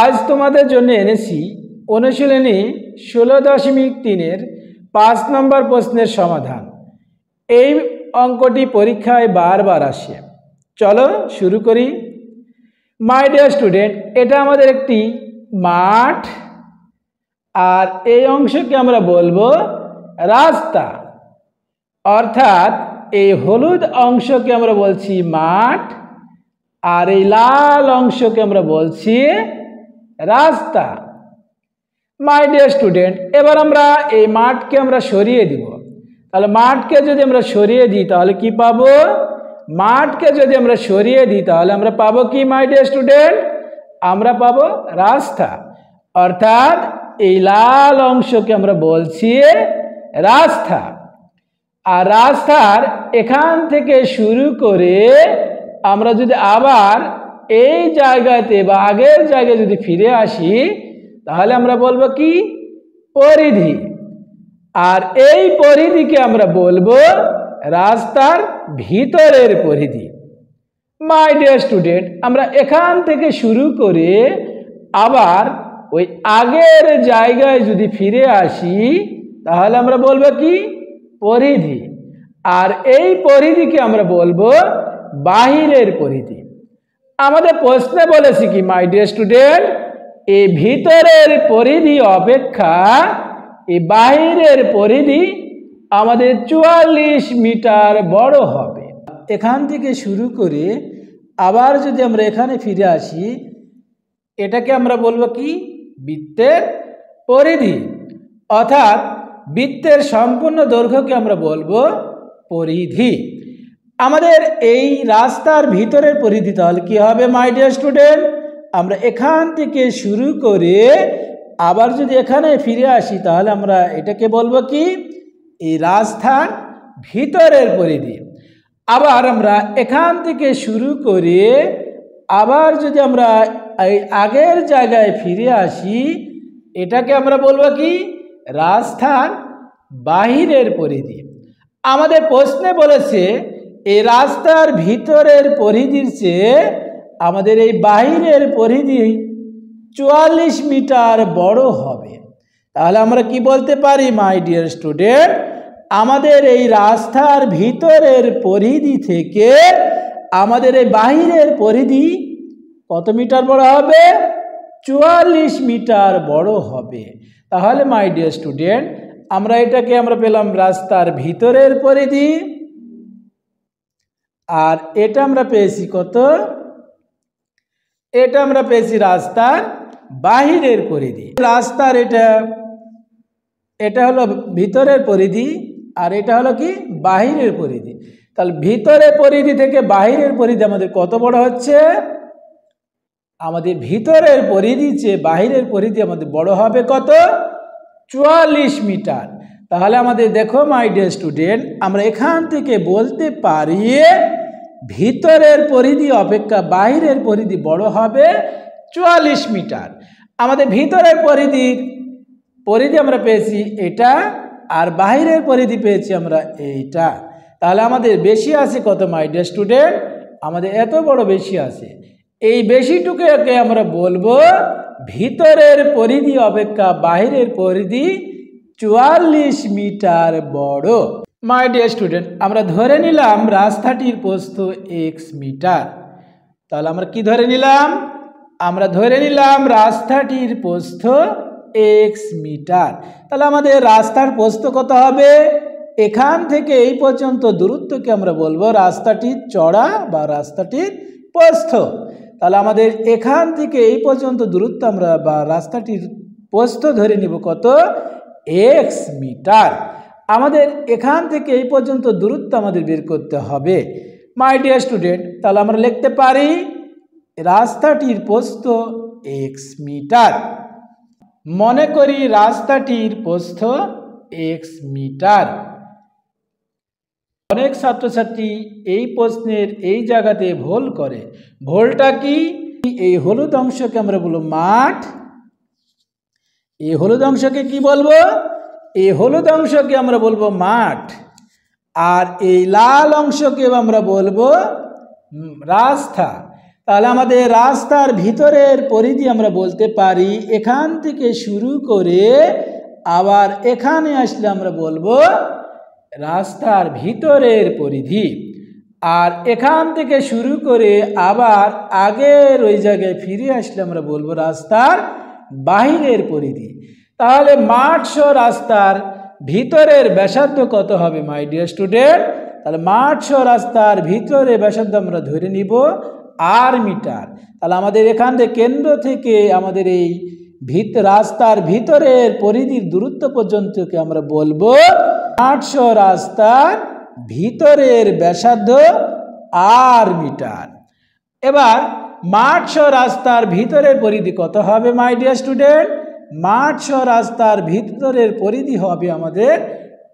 আজ তোমাদের জন্য এনেছি অনুশীলনী 16.3-এর 5 নম্বর প্রশ্নের সমাধান। এই অঙ্কটি পরীক্ষায় বারবার আসে। চলো শুরু করি। মাই ডিয়ার স্টুডেন্ট, এটা আমাদের একটি মাঠ, আর এই অংশকে আমরা বলবো রাস্তা। অর্থাৎ এই হলুদ অংশকে আমরা বলছি মাঠ, আর এই লাল অংশকে আমরা বলছি রাস্তা। মাই ডিয়ার স্টুডেন্ট, এবার আমরা এই মাঠকে আমরা সরিয়ে দিব। তাহলে মাঠকে যদি আমরা সরিয়ে দিই তাহলে কি পাবো? মাঠকে যদি আমরা সরিয়ে দিই তাহলে আমরা পাবো কি মাই ডিয়ার স্টুডেন্ট? আমরা পাবো রাস্তা। অর্থাৎ এই লাল অংশকে আমরা বলছি রাস্তা। আর রাস্তার এখান থেকে শুরু করে আমরা যদি আবার এই জায়গাতে বা আগের জায়গায় যদি ফিরে আসি তাহলে আমরা বলবো কি? পরিধি। আর এই পরিধিকে আমরা বলবো রাস্তার ভিতরের পরিধি। মাই ডিয়ার স্টুডেন্ট, আমরা এখান থেকে শুরু করে আবার ওই আগের জায়গায় যদি ফিরে আসি তাহলে আমরা বলবো কি? পরিধি। আর এই পরিধিকে আমরা বলবো বাহিরের পরিধি। আমাদের প্রশ্নে বলেছি কি মাই ডিয়ার স্টুডেন্ট? এই ভিতরের পরিধি অপেক্ষা এই বাহিরের পরিধি আমাদের 44 মিটার বড় হবে। এখান থেকে শুরু করে আবার যদি আমরা এখানে ফিরে আসি এটাকে আমরা বলবো কি? বৃত্তের পরিধি। অর্থাৎ বৃত্তের সম্পূর্ণ দৈর্ঘ্যকে আমরা বলবো পরিধি। আমাদের এই রাস্তার ভিতরের পরিধি তাহলে কি হবে মাই ডিয়ার স্টুডেন্ট? আমরা এখান থেকে শুরু করে আবার যদি এখানে ফিরে আসি তাহলে আমরা এটাকে বলবো কি? এই রাস্তার ভিতরের পরিধি। আবার আমরা এখান থেকে শুরু করে আবার যদি আমরা এই আগের জায়গায় ফিরে আসি এটাকে আমরা বলবো কি? রাস্তার বাহিরের পরিধি। আমাদের প্রশ্নে বলেছে এই রাস্তার ভিতরের পরিধির চেয়ে আমাদের এই বাহিরের পরিধি 44 মিটার বড় হবে। তাহলে আমরা কি বলতে পারি মাই ডিয়ার স্টুডেন্ট? আমাদের এই রাস্তার ভিতরের পরিধি থেকে আমাদের এই বাহিরের পরিধি কত মিটার বড় হবে? 44 মিটার বড় হবে। তাহলে মাই ডিয়ার স্টুডেন্ট আমরা এটাকে আমরা পেলাম রাস্তার ভিতরের পরিধি, আর এটা আমরা পেয়েছি কত? এটা আমরা পেয়েছি রাস্তার বাহিরের পরিধি। রাস্তার এটা হলো ভিতরের পরিধি, আর এটা হলো কি? বাহিরের পরিধি। তাহলে ভিতরের পরিধি থেকে বাহিরের পরিধি আমাদের কত বড় হচ্ছে? আমাদের ভিতরের পরিধি চেয়ে বাহিরের পরিধি আমাদের বড় হবে কত? 44 মিটার। তাহলে আমাদের দেখো মাই ডিয়ার স্টুডেন্ট, আমরা এখান থেকে বলতে পারি ভিতরের পরিধি অপেক্ষা বাহিরের পরিধি বড় হবে 44 মিটার। আমাদের ভিতরের পরিধি আমরা পেয়েছি এটা, আর বাহিরের পরিধি পেয়েছি আমরা এইটা। তাহলে আমাদের বেশি আছে কত মাই ডিয়ার স্টুডেন্ট? আমাদের এত বড় বেশি আছে। এই বেশিটুকুকে আমরা বলবো ভিতরের পরিধি অপেক্ষা বাহিরের পরিধি 44 মিটার বড়। মাই ডিয়ার স্টুডেন্ট, আমরা ধরে নিলাম রাস্তাটির প্রস্থ x মিটার। তাহলে আমরা কি ধরে নিলাম? আমরা ধরে নিলাম রাস্তাটির প্রস্থ x মিটার। তাহলে আমাদের রাস্তার প্রস্থ কত হবে? এখান থেকে এই পর্যন্ত দূরত্বকে আমরা বলবো রাস্তাটির চড়া বা রাস্তাটির প্রস্থ। তাহলে আমাদের এখান থেকে এই পর্যন্ত দূরত্ব আমরা বা রাস্তাটির প্রস্থ ধরে নিব কত? x metre. আমাদের এখান থেকে এই পর্যন্ত দূরত্ব আমাদের বের করতে হবে মাই ডিয়ার স্টুডেন্ট। তাহলে আমরা লিখতে পারি রাস্তাটির প্রস্থ x মিটার। মনে করি রাস্তাটির প্রস্থ x মিটার। অনেক ছাত্রছাত্রী এই প্রশ্নের এই জায়গাতে ভুল করে। ভুলটা কি? এই হলুদ অংশকে আমরা বলবো মাঠ। এই হলুদ অংশকে কি বলবো? এই হলুদ অংশকে আমরা বলবো মাঠ, আর এই লাল অংশকে আমরা বলবো রাস্তা। তাহলে আমাদের রাস্তার ভিতরের পরিধি আমরা বলতে পারি এখান থেকে শুরু করে আবার এখানে আসলে আমরা বলবো রাস্তার ভিতরের পরিধি। আর এখান থেকে শুরু করে আবার আগের ওই জায়গায় ফিরে আসলে আমরা বলবো রাস্তার বাহিরের পরিধি। তাহলে মাঠ সহ রাস্তার ভিতরের ব্যাসার্ধ কত হবে মাই ডিয়ার স্টুডেন্ট? তাহলে মাঠ সহ রাস্তার ভিতরে ব্যাসার্ধ আমরা ধরে নিব আর মিটার। তাহলে আমাদের এখান থেকে কেন্দ্র থেকে আমাদের এই রাস্তার ভিতরের পরিধির দূরত্ব পর্যন্তকে আমরা বলবো মাঠ সহ রাস্তার ভিতরের ব্যাসার্ধ আর মিটার। এবার মাঠ সহ রাস্তার ভিতরের পরিধি কত হবে মাই ডিয়ার স্টুডেন্ট? মাঠ সহ রাস্তার ভিতরের পরিধি হবে আমাদের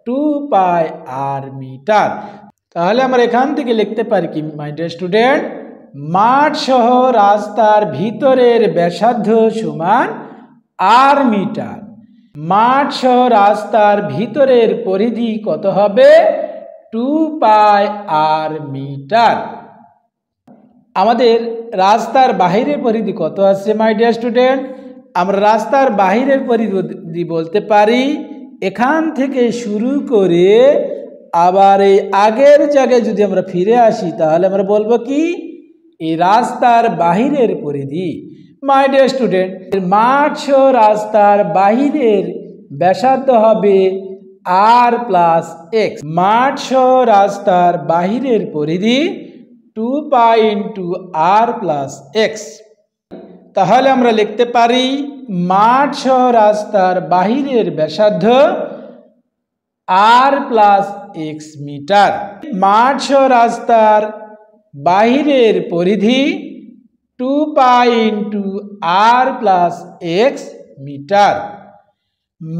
2 পাই আর মিটার। তাহলে আমরা এখান থেকে লিখতে পারি কি মাই ডিয়ার স্টুডেন্ট? মাঠ সহ রাস্তার ভিতরের ব্যাসার্ধ সমান আর মিটার। মাঠ সহ রাস্তার ভিতরের পরিধি কত হবে? 2 পাই আর মিটার। আমাদের রাস্তার বাহিরের পরিধি কত আছে মাই ডিয়ার স্টুডেন্ট? আমরা রাস্তার বাহিরের পরিধি বলতে পারি এখান থেকে শুরু করে আবার এই আগের জায়গায় যদি আমরা ফিরে আসি তাহলে আমরা বলবো কি এই রাস্তার বাহিরের পরিধি। মাই ডিয়ার স্টুডেন্ট, মাঠ সহ রাস্তার বাহিরের ব্যাসার্ধ হবে আর প্লাস এক্স। মাঠ সহ রাস্তার বাহিরের পরিধি 2 pi into R plus x. তাহলে আমরা লিখতে পারি মাঠ সহ রাস্তার বাহিরের ব্যাসার্ধ আর প্লাস এক্স মিটার। মাঠ সহ রাস্তার বাহিরের পরিধি 2 pi into R plus x metre.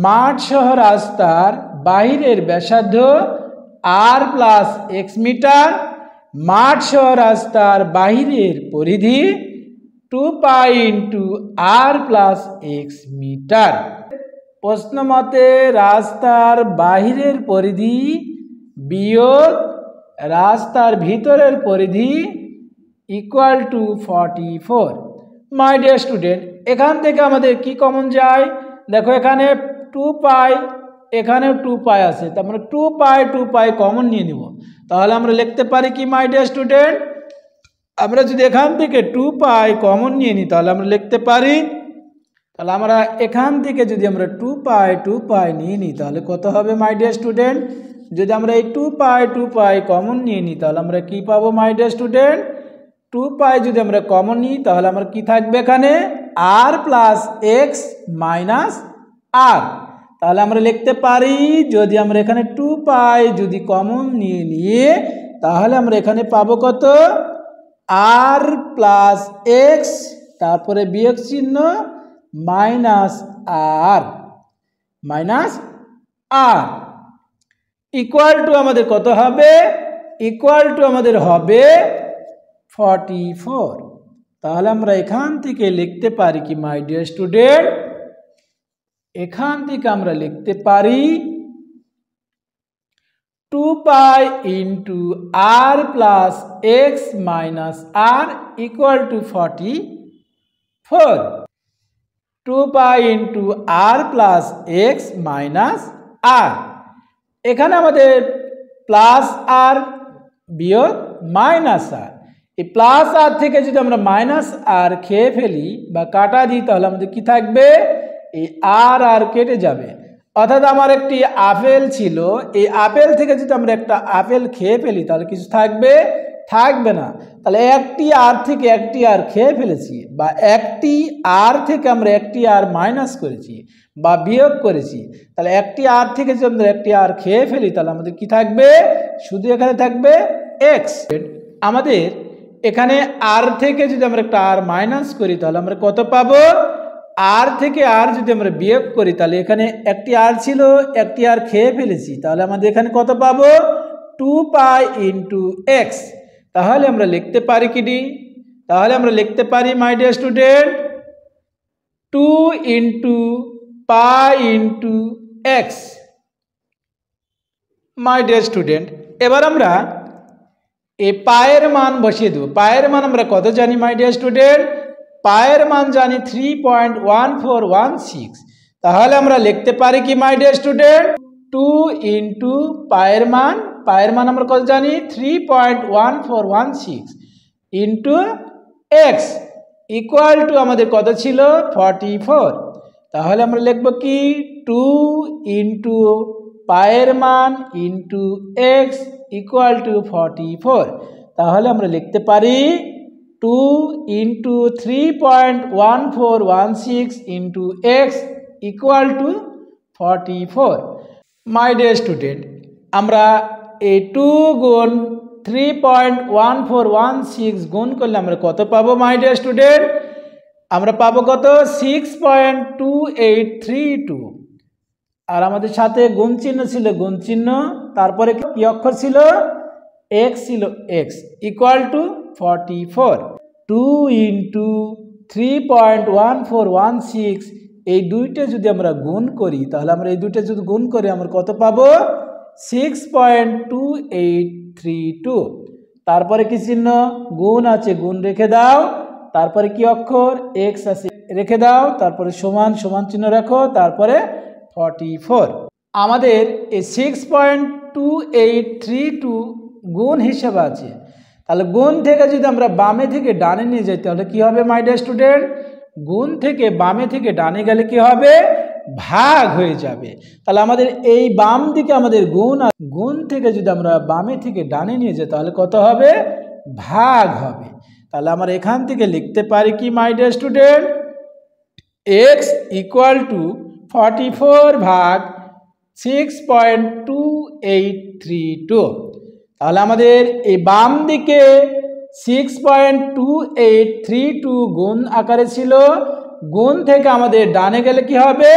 মাঠ সহ রাস্তার বাহিরের ব্যাসার্ধ আর প্লাস এক্স মিটার। মাঠ সহ রাস্তার বাহিরের পরিধি 2 pi into R plus x metre. প্রশ্ন মতে রাস্তার বাহিরের পরিধি বিয়োগ রাস্তার ভিতরের পরিধি equal to 44। My dear student, এখান থেকে আমাদের কি কমন যায়? দেখো এখানে 2 পাই, এখানেও 2 পাই আছে, তার মানে 2 পাই কমন নিয়ে নিব। তাহলে আমরা লিখতে পারি কি মাই ডিয়ার স্টুডেন্ট? আমরা যদি এখান থেকে 2 পাই কমন নিয়ে নিই তাহলে আমরা লিখতে পারি, তাহলে আমরা এখান থেকে যদি আমরা 2 পাই নিয়ে নিই তাহলে কত হবে মাই ডিয়ার স্টুডেন্ট? যদি আমরা এই 2 পাই কমন নিয়ে নিই তাহলে আমরা কি পাবো মাই ডিয়ার স্টুডেন্ট? 2 পাই যদি আমরা কমন নিই তাহলে আমরা কি থাকবে এখানে আর প্লাস এক্স মাইনাস আর। তাহলে আমরা লিখতে পারি যদি আমরা এখানে 2 পাই যদি কমন নিয়ে তাহলে আমরা এখানে পাবো কত? আর প্লাস এক্স, তারপরে বিয়োগ চিহ্ন মাইনাস আর ইকুয়াল টু আমাদের কত হবে? ইকুয়াল টু আমাদের হবে 44। তাহলে আমরা এখান থেকে লিখতে পারি কি মাই ডিয়ার স্টুডেন্ট? এখান থেকে আমরা লিখতে পারি 2 pi into R plus X minus R equal to 44। 2 pi into R plus X minus R. এখানে আমাদের প্লাস আর বিয়োগ মাইনাস আর, এই প্লাস আর থেকে যদি আমরা মাইনাস আর খেয়ে ফেলি বা কাটা দিই তাহলে আমাদের কি থাকবে? এই আর কেটে যাবে। অর্থাৎ আমার একটি আপেল ছিল, এই আপেল থেকে যদি আমরা একটা আপেল খেয়ে ফেলি তাহলে কিছু থাকবে না। তাহলে একটি আর থেকে একটি আর খেয়ে ফেলেছি, বা একটি আর থেকে আমরা একটি আর মাইনাস করেছি বা বিয়োগ করেছি। তাহলে একটি আর থেকে যদি আমরা একটি আর খেয়ে ফেলি তাহলে আমাদের কি থাকবে? শুধু এখানে থাকবে এক্স। আমাদের এখানে আর থেকে যদি আমরা একটা আর মাইনাস করি তাহলে আমরা কত পাবো? আর থেকে আর যদি আমরা বিয়োগ করি তাহলে এখানে একটি আর ছিল, একটি আর খেয়ে ফেলেছি, তাহলে আমাদের এখানে কত পাবো? 2 পাই ইন্টু এক্স। তাহলে আমরা লিখতে পারি কি? তাহলে আমরা লিখতে পারি my dear student 2 into pi into x. My dear student, এবার আমরা এই পায়ের মান বসিয়ে দেব। পায়ের মান আমরা কত জানি মাই ডিয়ার স্টুডেন্ট? পায়ের মান জানি 3.1416। তাহলে আমরা লিখতে পারি কি মাই ডিয়ার স্টুডেন্ট? 2 ইন্টু পায়ের মান আমরা কত জানি? 3.1416 ইন্টু এক্স ইকুয়াল টু আমাদের কত ছিল? 44। তাহলে আমরা লিখব কি? 2 ইন্টু পায়ের মান ইন্টু এক্স ইকুয়াল টু 44। তাহলে আমরা লিখতে পারি 2 into 3.1416 into x equal to 44। My dear student, আমরা এই 2 গুণ 3.1416 গুণ করলে আমরা কত পাবো মাই ডিয়ার স্টুডেন্ট? আমরা পাবো কত? 6.2832। আর আমাদের সাথে গুণ চিহ্ন ছিল, গুণ চিহ্ন, তারপরে কি অক্ষর ছিল? এক্স ছিল, এক্স ইকুয়াল টু 44। 2 ইন্টু 3.1416 এই দুইটা যদি আমরা গুণ করি, তাহলে আমরা এই দুইটা যদি গুণ করি আমরা কত পাবো? 6.2832। তারপরে কি চিহ্ন? গুণ আছে, গুণ রেখে দাও। তারপরে কি অক্ষর? এক্স আছে, রেখে দাও। তারপরে সমান, সমান চিহ্ন রাখো। তারপরে 44। আমাদের এই 6.2832 গুণ হিসেবে আছে। তাহলে গুণ থেকে যদি আমরা বামে থেকে ডানে নিয়ে যাই তাহলে কি হবে মাই ডিয়ার স্টুডেন্ট? গুণ থেকে বামে থেকে ডানে গেলে কি হবে? ভাগ হয়ে যাবে। তাহলে আমাদের এই বাম দিকে আমাদের গুণ, গুণ থেকে যদি আমরা বামে থেকে ডানে নিয়ে যাই তাহলে কত হবে? ভাগ হবে। তাহলে আমরা এখান থেকে লিখতে পারি কি my dear student? X equal to 44 ভাগ 6.2832। তাহলে আমাদের এই বাম দিকে 6.2832 গুণ আকারে ছিল, গুণ থেকে আমাদের ডানে গেলে কি হবে?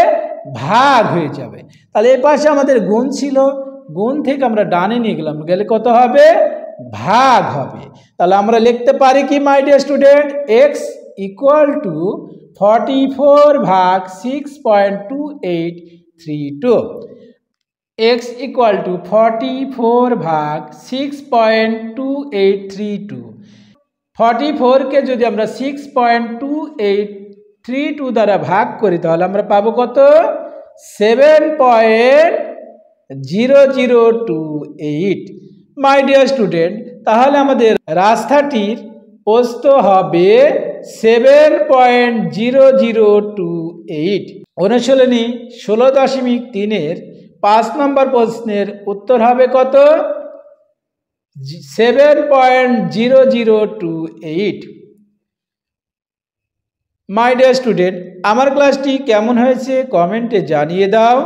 ভাগ হয়ে যাবে। তাহলে এই পাশে আমাদের গুণ ছিল, গুণ থেকে আমরা ডানে নিয়ে গেলাম, গেলে কত হবে? ভাগ হবে। তাহলে আমরা লিখতে পারি কি my dear student? X equal to 44 ভাগ 6.2832। এক্স ইকুয়াল টু 44 ভাগ 6.2832। 44কে যদি আমরা 6.2832 দ্বারা ভাগ করি তাহলে আমরা পাবো কত? 7.0028। মাই ডিয়ার স্টুডেন্ট, তাহলে আমাদের রাস্তাটির প্রস্থ হবে 7.0028। অনুশীলনী 16.3-এর 5 নম্বর প্রশ্নের উত্তর হবে কত? 7.0028। মাই ডিয়ার স্টুডেন্ট, আমার ক্লাসটি কেমন হয়েছে কমেন্টে জানিয়ে দাও।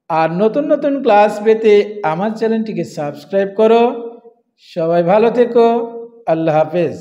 আর নতুন নতুন ক্লাস পেতে আমার চ্যানেলটিকে সাবস্ক্রাইব করো। সবাই ভালো থেকো। আল্লাহ হাফেজ।